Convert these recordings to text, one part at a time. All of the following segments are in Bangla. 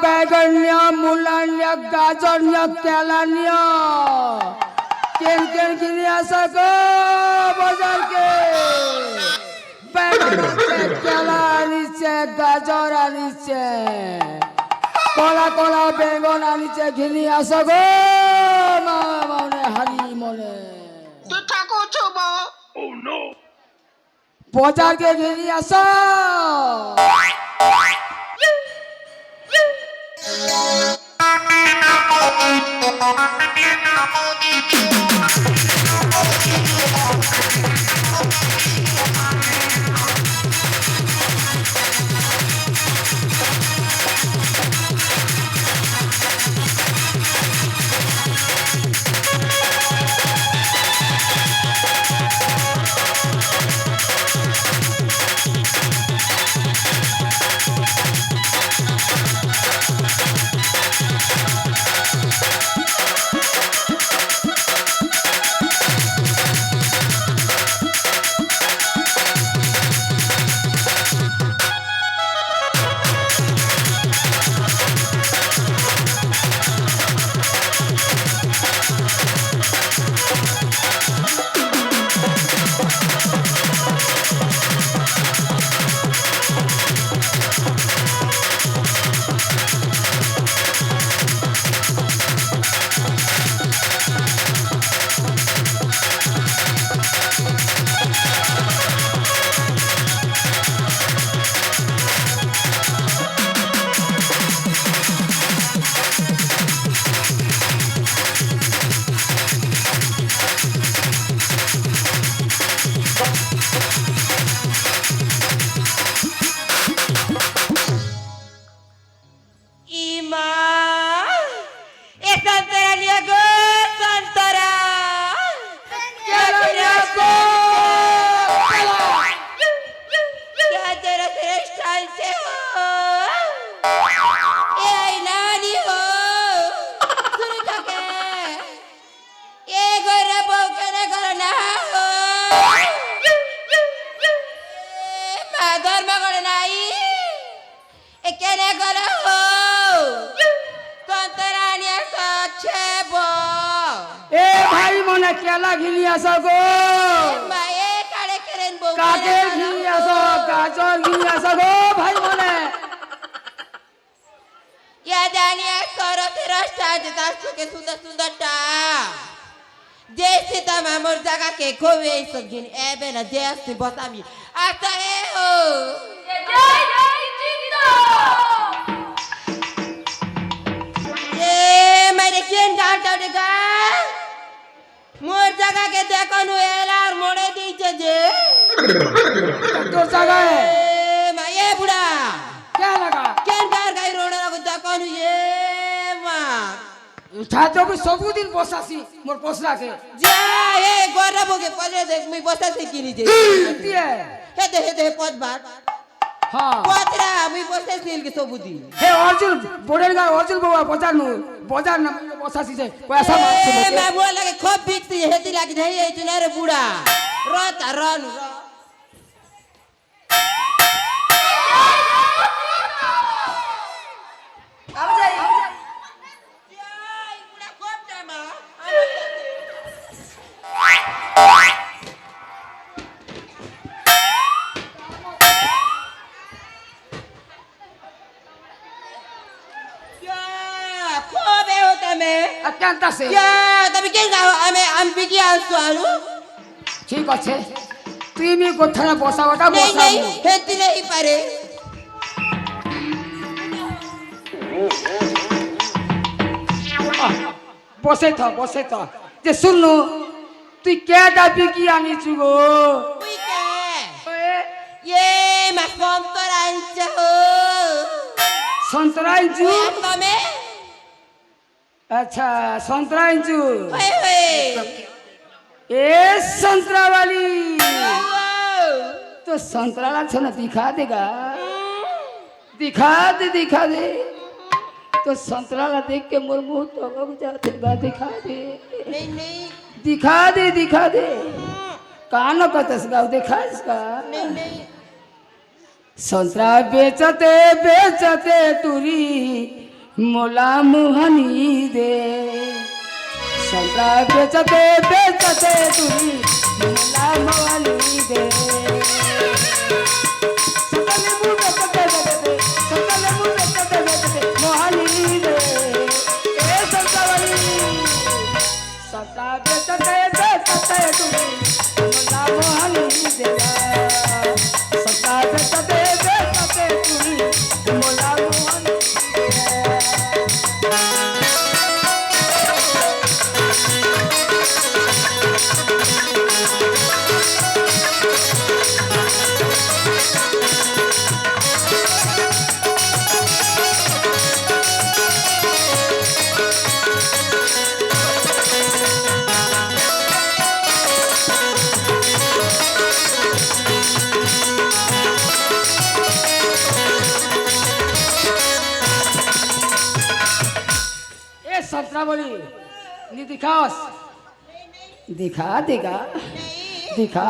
बैगन निया मूला निया गाजर निया केला निया केन केन किनिया सको बाजार के बैगन आनिছে केला आनिছে गाजर आनिছে কলা কলা বেগুন আনিছে ঘিনিয়া সগো মনে হারি মনে তুই ঠাকুর ছুব বাজারকে ঘিনিয়া আস केला घिनिया सगो মায়ে কাড়ে কেরেন বউ काटे घिनिया सो गाजर घिनिया सगो भाई मने ইয়া জানিয়া করতে রাস্তা যে তার চোখে সুন্দর সুন্দরটা যে সীতা মামুর জায়গাকে খুবই সগিন এবে না যে আসতে বসামি আচ্ছা এ ও জয় জয় চিন্তা এ মারে কেন ডাটা দেগা মোর জায়গাকে দেখানো এলার মোড়ে দিয়েছে যে तो जगह है মায়ে বুড়া क्या लगा কেন কার গাই রোড়ে রাখো দেখানো এ মা छातो भी सबुदिन बसासी मोर पोसला के যা এ গড়া বগে পরে দেখ মুই বসাতে কিনি যে दिए হেতে পদবার हां পদরা মুই বসাইছিল কি সবুদি हे अर्जुन बोडेल गा अर्जुन बाबा बाजार ना बसासी से पैसा मांगते এ মা মোর লাগে খুব বিকতি হেতি লাগি ধই এই চুনারে বুড়া রত রন আব যাই যাই বুড়া খুব টামা খুবই হতা মে अत्यंत से তুমি কেন আমি বিকি আসছো আলু ठीक আছে তুমি কোথায় বসাওটা নেই বসাও নেই হেতি নেই পারে বসে তো যে শুনু তুই কে দাবি কি আনিছু গো উইকে এ, ইয়ে মা ফন্তর আনছে হো সন্তরাইছু তুমি अच्छा संतराइंचू ওই ওই ए संतरा वाली तो संतरा ला छना दिखा देगा दिखा दे तो संतरा ला देख के मोर मुंह तो अब जाते बा दिखा दे नहीं नहीं दिखा दे कान कतस गाव दिखा इसका नहीं नहीं संतरा बेचते बेचते तुरी मोला मोहनी दे संतरा बेचते बेचते तुरी मोला मोहनी दे संतरा नींबू बेचते बेचते संतरा नींबू बेचते बेचते मोहनी दे ए संतरावली संतरा बेचते बेचते तुरी मोला मोहनी दे संतरा बेचते बेचते तुरी मोला मोहनी संतरावली नी दिखाओस दिखा देगा दिखा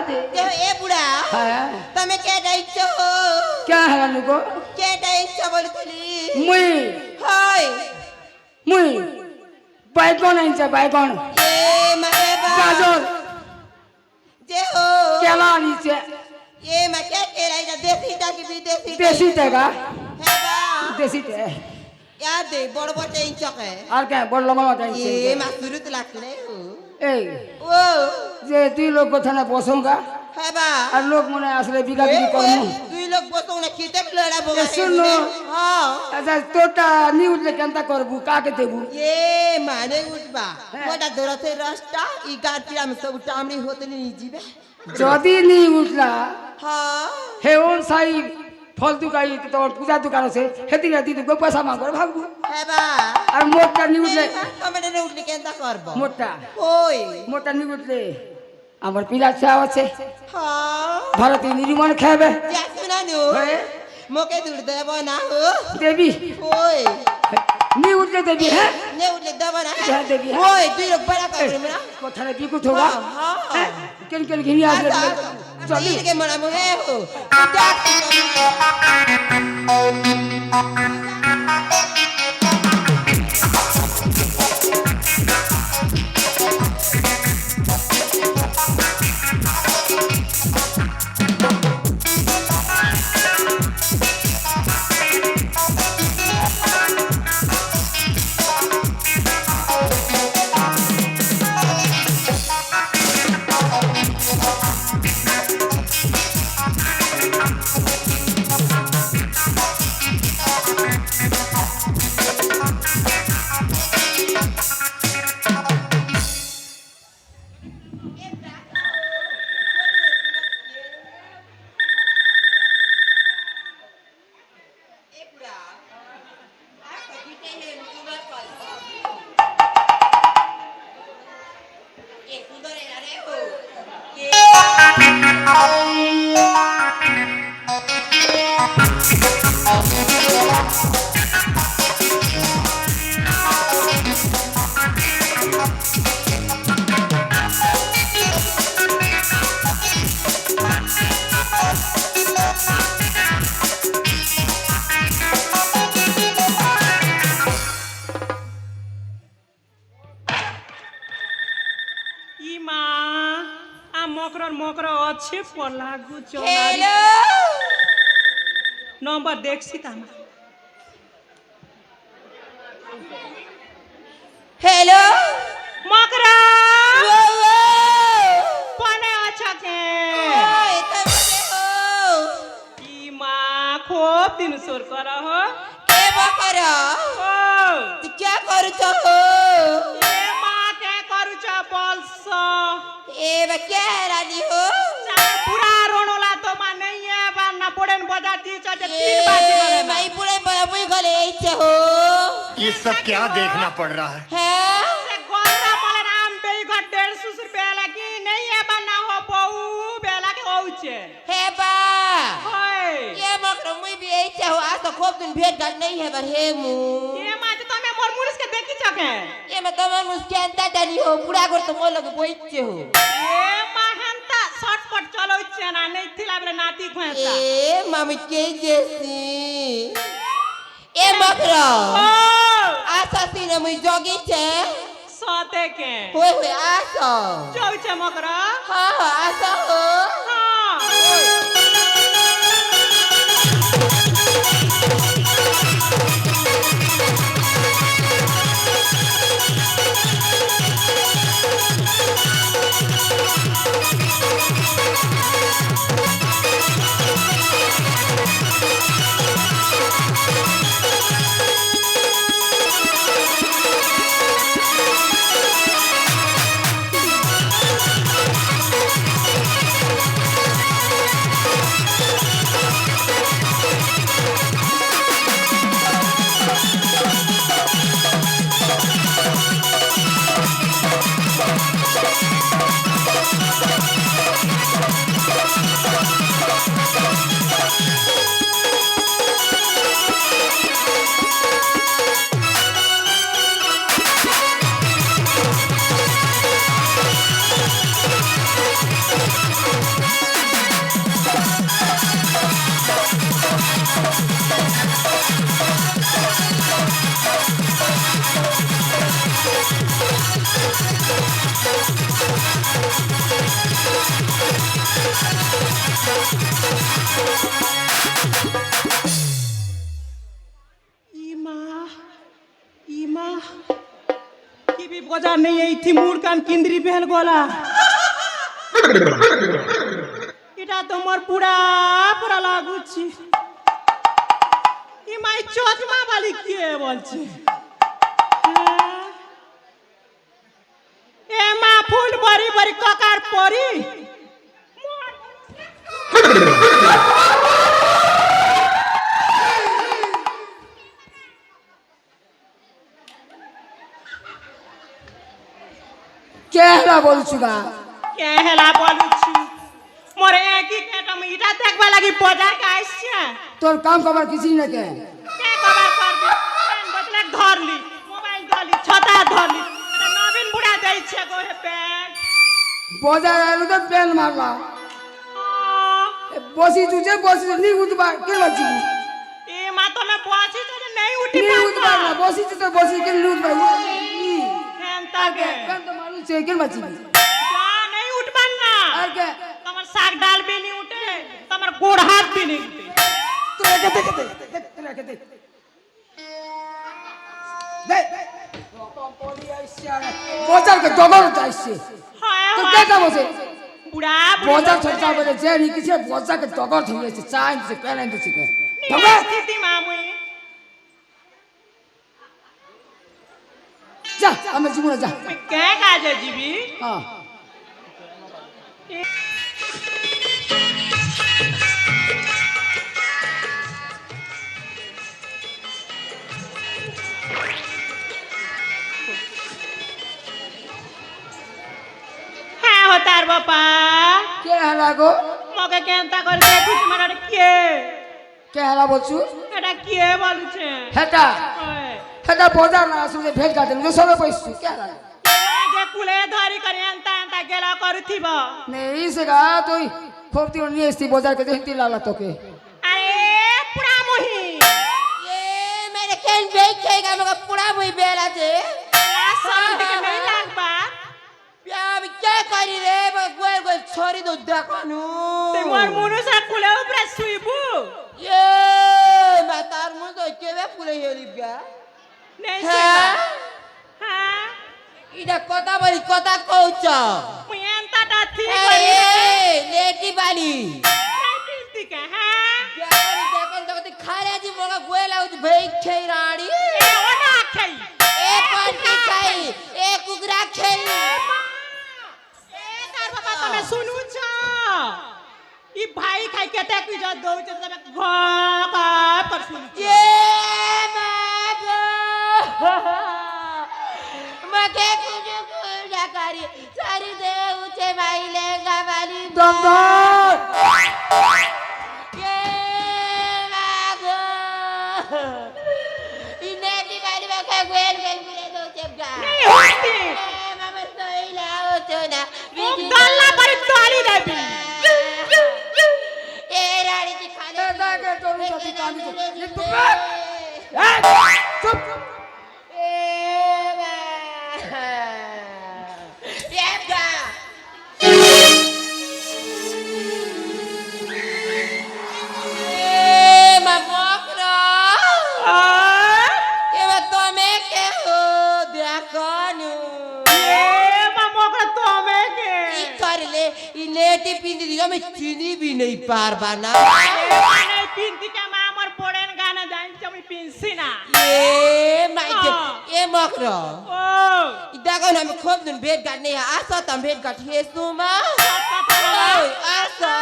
दे जो ए बुढ़ा हाँ तमे क्या डाइट हो क्या है अनु को क्या डाइट बोलतली मुई हाय मुई बैगन आइन्छ बैगन ए मारे बा गाजर जे हो केला आइन्छ ये मा क्या केला इधर देसी टा की विदेशी देसी तेगा है बा देसी ते याद दे बड़ बड़ इंचक है और क्या बोल लमा आइन्छ ये मा शुरू तो लगले हो ए ओ जे दुई लोग को थाना बसौंगा है बा और लोग मने असले बिगा बिगी करनु दुई लोग बसौ ना खीते लड़ा बोगा ए सुनो हां अच्छा तोटा न्यूज ले केनता करबू का के देबू ये माने उठबा मोटा दरते रास्ता ई गाटिया में सब टामड़ी होते नहीं जीवे যদি নি উঠলা हां হে ওন সাই ফল দুকাই তো পূজা দোকান আছে হেতি রাতি তো পয়সা মাগর ভাগবু है बा আর মোটা নি উঠলে কমেডি নে উঠলে কেনতা করব মোটা ওই মোটা নি উঠলে আমার পিলা চাও আছে हां ভারতে নির্মাণ খাবে জাসনা নো হ্যাঁ मोके दूर देब ना हो দেবী ओए নি উঠলে দেবী হ্যাঁ ने उठले देब ना क्या देबी है? ओए दुई लोग बड़ा कर मेरा কোথায় বিকু থোগা हां কেন কেন ঘিনি আসলে চলি चली के मना मुहे हो डाक ইমা মকর মকর আছে পলাগু हेलो নম্বর দেখছি তামা हेलो মকরা ओ পনে আছা কে ओए तब के हो ইমা খুব দিন সুর কর হো के बकरा ও तू क्या करू तो हो এ মা কে করুছ বলছ ए बा क्या रानी हो পুরা রণলা তো মানে এবার না পড়েন বাজার দিছ যে 3 বাজে ए গেল भाई पूरे बाबू गले ऐसे हो ये सब क्या देखना पड़ रहा है हैं সে গন্ডা বলে নাম বেই ঘর 150 रुपया লাগি নেই এবার না হো বউ বেলা কে হউছে है बा হয় ये मकर मुई भी ऐसे हो आज तो खूब दिन भेंट घाट नहीं है पर हे मु এ মা তো তুমি মোর মুরিস কে দেখি চকে ये मैं तमन मुस्कान टाटानी हो पूरा कर तो मोर लगे बोइचे हो এ মা হান্তা শর্টকট চলউছে না নেই থিলা বলে নাতি খুঁতা ए मामी के जैसी ए मकर ও জগিছে সতে কে হই হই আসো চৌছে মকরা হ্যাঁ হ্যাঁ আসো হো হ্যাঁ ইমা কি বি বজার নেই এইথি মুড় কান কিন্দ্রি পেল গলা এটা তোমার পুরা পুরা লাগুছি ইমাই চশমা বালি কে বলছে এ মা ফুল বরি বরি ককার পরি কে হেলা বলছু গা কে হেলা বলুছি মোরে কি কেটা ইটা দেখবা লাগি বাজার কে আইছে তোর কাম কবার কিছুই না কে কে কবার করবি ফ্যান বদলে ধরলি মোবাইল ধরলি ছাতা ধরলি এটা নবীন বুড়া যাইছে গো হে ব্যাগ বাজার আলো তো প্যান মারলা বসি তুই বসি নি উঠবা কে বলছি এ মা তুমি বসি তো নেই উঠি নি উঠবা না বসি তো বসি কে নি উঠবা ফ্যান তাকে কান তো মারু সে কে বলছি যা নেই উঠবান না আর কে তোমার শাক ডাল भी नहीं उठे তোমার গোড় হাত भी नहीं उठे তোরা কে দেখ তোরা কে দেখ দেখ বাজার কে ডগর চাইছে हाय তো কে কা বসে বুড়া বাজার ছটা বলে যে নি কিছে বাজার কে ডগর থইছে চাই সে পেলেন তো শিখে বুড়া স্থিতি মামুই যা আমি জীবনে যা কে কাজে जीवी হ্যাঁ হ্যাঁ হতার বাপা কে হেলা গো মকে কেনতা করে দেখুছ মানে কে হেলা বলছু এটা কে বলছে হেটা ওই হেটা বাজার না আসলে ভেল কাটেন তো সবে পয়সু কে হেলা যে কুলে ধরি করে এন্তা এন্তা গেলা করুথিব নেই সে গা তুই খুব দিন নিয়ে এসছি বাজার কে দেখতে লালা তোকে আরে পুরা মহি এ মেরে কেন বেচেগা মগা পুরা বই বেলা আছে सब दिखे नहीं लागबा আমি কে করি রে গোল গোল ছড়ি দো দেখানু ते मोर मुनुसा कुले ऊपर सुइबू এ মাতার মতো কেবে ফুলে হেলিবা नहीं হ্যাঁ सेबा हां ইটা কথা বলি কথা কউছ मुयंता ता थी এ লেটি বালি नहीं दिखे हां यार দেখেন দেখতে খারাজি মগা গোল আউত ভই খেই রাড়ি ए ओना खई এ পার্টি খাই এ কুকরা খেই ए तार बाबा तमे सुनु छ ई भाई खाई के ते की जद दउ छ तमे घा पर सुनु छ এ মাগো মকে কুজু কুজা করি সারি দে উঠে মাইলে গাবালি দমদম এ মাগো ইনেটি বাড়ি বাকা গোল গোল ঘুরে দো চেপগা नहीं होती এ মামার তইলা হতো না मुख गल्ला पर ताली देबी এ রাড়ি দি খালে দাকে তোর সাথে কাঁদি এ চুপ नेटी पिंदी दियो मैं चीनी भी नहीं पार बाना মানে পিন্তি কে মা আমার পড়েন গানা জানছ আমি পিনছি না ये माइके हाँ। ये मकरो ও इदागो ना मैं खूब दिन भेट गाने है आसा तम भेट गाट हे सुमा ओय आसा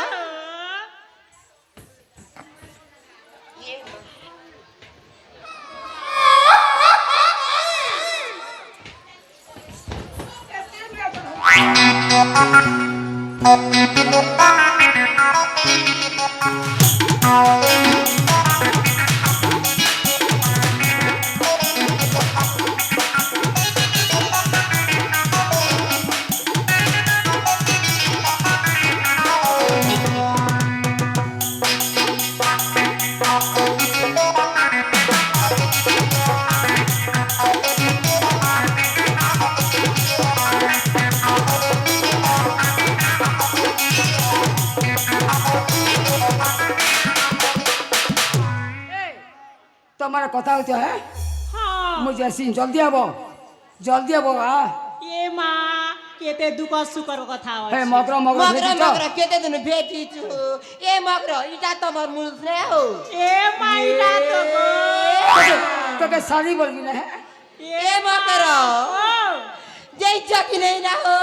তোমার কথা হইতো হ্যাঁ হ্যাঁ মুই যাইছি জলদি আবো এ মা কেতে দুঃখ সুখর কথা হে আছে মগর মগর मकरो भेटिছ मकरो केते दिन भेटी छु ए मकरो इटा तमर मुसरे हो এ মাইরা তো গো তোকে শাড়ি বলবি না হ্যাঁ ए मकरो ও जय चकी नहीं ना हो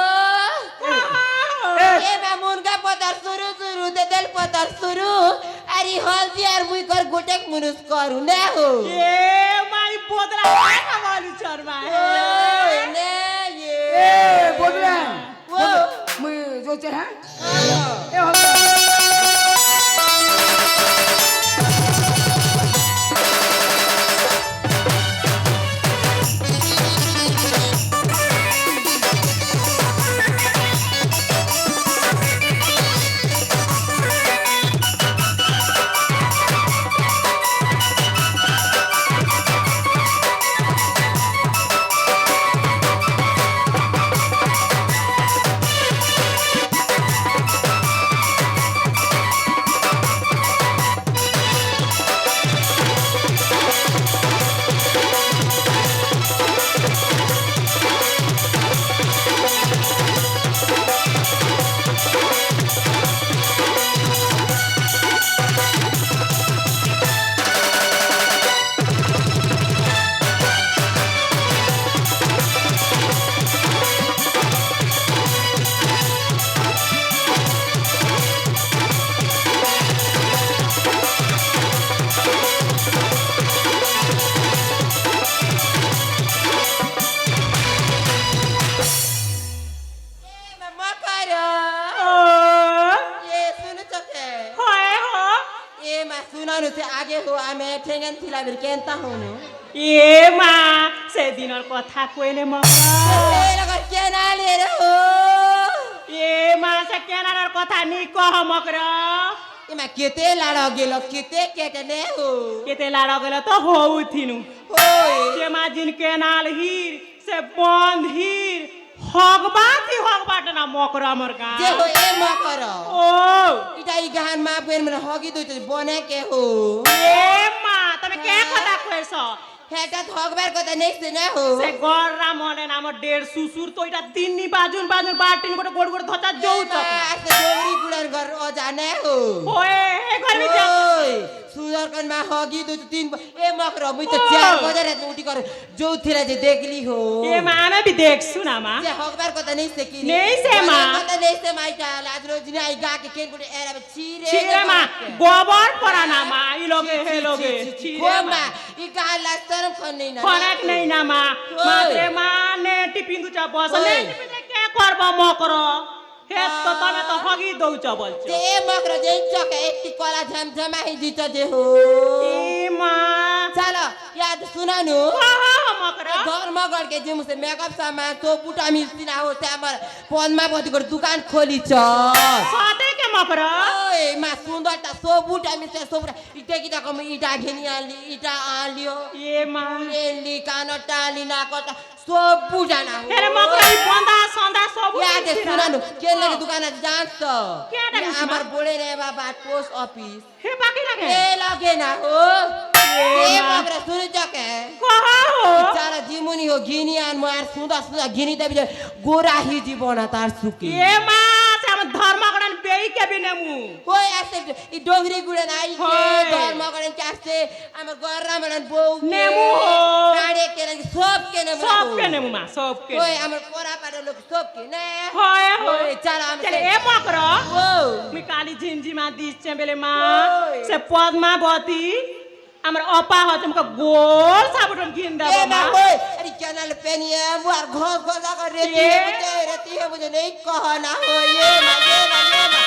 এ, ए मा मुनगा पतर सुरु दे दिल पतर सुरु अरे हल्दी और मुई कर गोटेक मुनुस करू ना हो এ মাই বদলা কথা বলি শর্মা ओए ने এ ये বলবেন ओ মুই যাইছে হ্যাঁ हाँ। এ হবে मकरो ও ये सुनो चके হয় হো ए मा सुनानु से आगे हो आमे ठेंगन थिला बिर केनता होनु এ মা সেদিনের কথা কইলে মকরা ए लगर केना ले रे हो এ মা সে কেনার কথা নি কহ মকরা ए मा केते लाडो गेलो केते केटे ने हो কেতে লাড় গেল তো হউ থিনু ओए সে মা জিন কেনাল হির সে বন্ধ হির হগবাট না মকরা আমার গা जे हो ए मकरो ও इटा इ गहन मा पेन में हगी दुई तो बने के हो এ মা তুমি কে কথা কইছ हेटा थकबार कता नहीं से ना हो সে গররা মনে না আমার দেড় সুসুর তো এটা তিননি বাজুন বাটিন করে গোড় গোড় ধচা যৌচ आज तो डोगरी गुड़न घर ओ जाने हो ওয়ে এ গরমি যা ओए सुदर्शन मा हगी दुई तो तीन ए मकरो मुई तो 4 बजे रात उठी कर जो थिला जे देखली हो এ মা আমি भी দেখছু না মা जे हकबार कता नहीं से की नहीं से माँ। कता नहीं से माइटा आज रोज ने आई गा के केन गुड़े एरा में चीरे ছিরে মা গোবর পড়া না মা ই লগে হে লগে ছিরে हो মা मा इ गाला शर्म खन नहीं ना খরাক নেই না মা মাত্রে মানে টিপিন্দু চা বস ওই। নে টিপিতে কে করব মকর হে তো তুমি তো হগি দউছ বলছ जे ए मकरो जे चके एकटी कला झमझमा ही दित जे हो ই মা चलो याद सुनानु मकर धर्मगढ के जे मुसे मेकअप सामान तो बुटा मिल्सिना हो त्यहाँ पनमा बतीको दुकान खोली छ साथे के मकर ओए मा सुन्दरता सो बुटा मिल्छ सो बुटा इटा किटाको इटा घेनी आली इटा आलियो ये मा लेली कान टाली नाकटा सो बुटा ना हो अरे मकर ई बंदा संदा सब याद सुनानु के लगे दुकान जान्छ क्या डाकिस मा? আমার बोले रे बाबा पोस्ट ऑफिस हे बाकी लगे ए लगे ना हो ए मा। मगर सुन जके कहा हो चारा जिमुनी हो घिनी आन मार सुदा सुदा घिनी देबी गोरा ही जीवन तार सुकी ये मा से हम धर्मगण দেবি নেমু ওই আছে ই ডংরি গুড়ে নাই হয়। ধর্ম করেন কি আসছে আমার গররা মানে বউ নেমু হো। গাড়ি কেনে সব কেনে সবকে নেমু মা সবকে ওই আমার পোড়া পাড়ার লোক সব কেনে হয় ওই চালা আমি চলে এ মকর ও মুই কালি ঝিমঝিমা দিচ্ছে বেলে মা ওই। সে পদ্মাবতী আমার অপা হতে মুখ গোল সাবুটন কিন দেব এ মা না ওই আরে কেনাল পেনিয়ে বুয়ার ঘর গজা করে রেতি এ। বুঝে রেতি বুঝে নেই কহ না ওই এ মা এ মা এ মা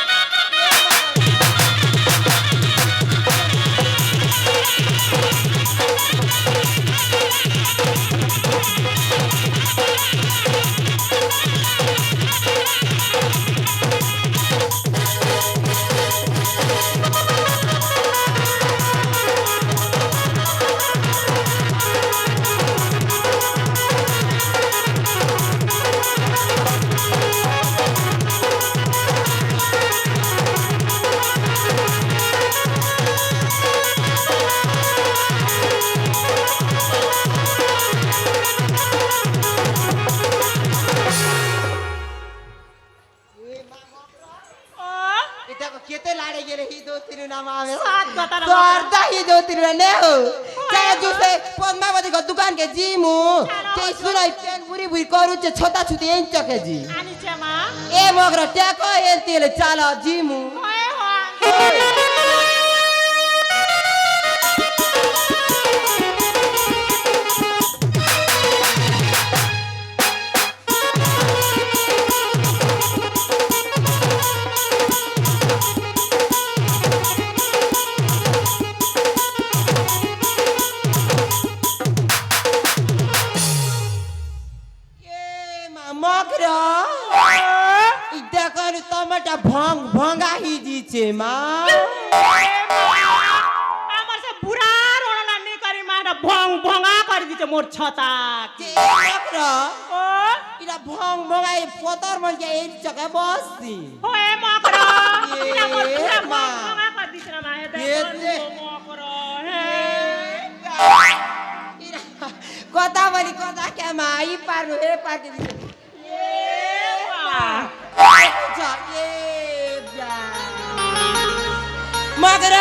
এটা কেতে লাড়ে গেলে হি দো তিন নাম আমি সাত কথা না সর্দা হি দো তিন নে হো চালা জুসে পদ্মাবতী को दुकान के जीमु के सुनाई पेन बुरी बुरी करू छे छोटा छुती एन चके जी আনিছে মা ए मगर टेको एन तेल चाला जीमु হয় হয় ए मा मगर इ देखर टमाटा भंगा ही दीचे मा আমার সে বুড়া রোনা নি করি মাটা ভং ভঙা করে দিছে মোর ছতা के मगर ও इरा भंगाई पतर मन के एन चके बसती হয় মকর এ এটা মোর পুরা মা। ভং ভঙা করে দিছে না মা হে এ দেখো দে। মকর হে কথা বলি কথা কে মা ই পারু হে পাতি মগর